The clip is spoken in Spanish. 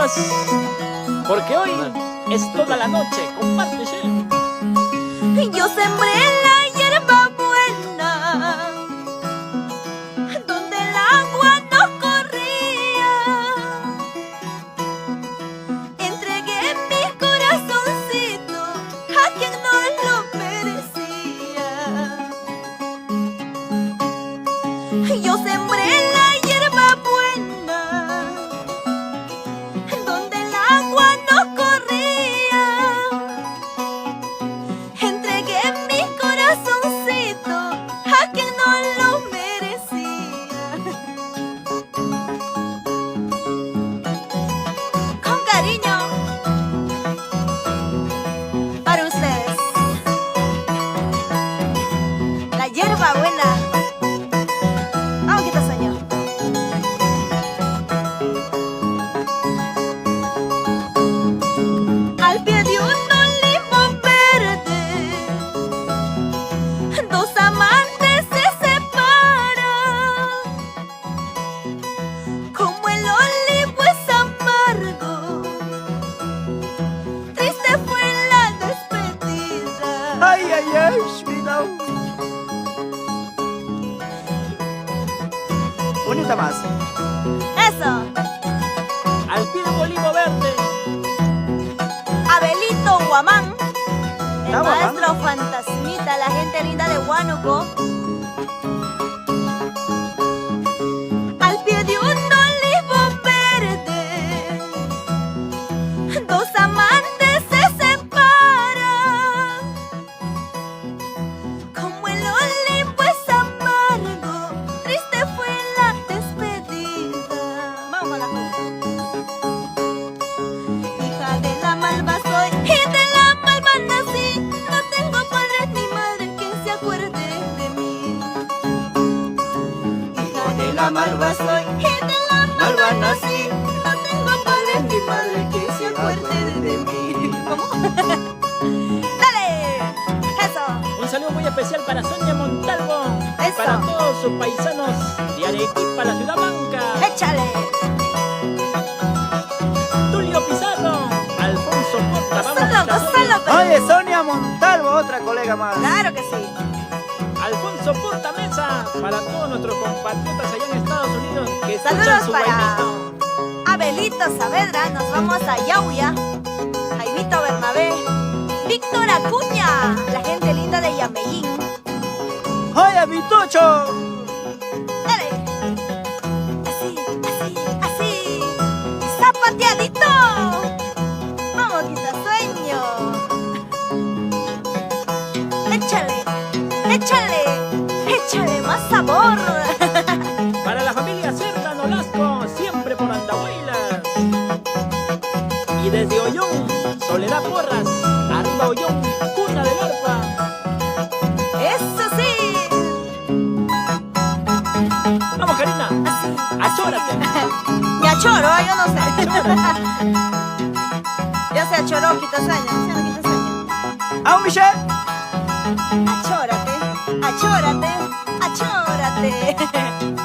más, porque hoy es toda la noche. Compártese. Yo sembré la hierba buena donde el agua no corría. Entregué mi corazoncito a quien no lo merecía. Yo sembré la hierba buena donde el agua no corría. Entregué mi corazoncito a quien no lo merecía. Con cariño para ustedes, la hierba buena. Vamos, quita sueño. Al pie de un olivo verde, dos amantes se separan. Como el olivo es amargo, triste fue la despedida. Ay, ay, ay, mira. Bonita más. Eso, Al pie de un olivo verde. Abelito Guamán, el ¿Está Guamán? maestro fantasmita, la gente linda de Huánuco. Al pie de un olivo verde, dos amantes se separan. Como el olivo es amargo, triste fue la despedida. Vamos a la hija de la malva soy y de la malva nací. No tengo padre ni madre quien se acuerde de mí. Hija de la malva soy y de la malva nací. No tengo padre ni madre quien se acuerde de mí. ¿Cómo? ¡Dale! Eso. Un saludo muy especial para Sonia Montalvo. Eso. Para todos sus paisanos de Arequipa, la ciudad blanca. ¡Échale! Tulio Pizarro, Alfonso Porta. Gózalo, gózalo, pero- Oye, Sonia Montalvo, otra colega más. Claro que sí. Alfonso Porta Mesa, para todos nuestros compatriotas allá en Estados Unidos que escuchan Saludos su para vainito. Abelito Saavedra, nos vamos a Yauya, Jaimito Bernabé, Víctor Acuña, la gente linda de Yameyín. Oye, Vitucho. Dale. Así, así, así. Zapateadito. Vamos, quita sueño. Échale, échale, échale más sabor. Para la familia Cerda Nolasco, siempre por Andahuaylas. Y desde Ollón, Soledad Porras, arriba Ollón, cuna del arpa. Eso sí. Vamos, Karina, Así. achórate. Me achoro, yo no sé. Ya se achoró, quita sueño. ¿Sí o no quita sueño? ¡Ah, Michelle! Achórate, achórate, achórate.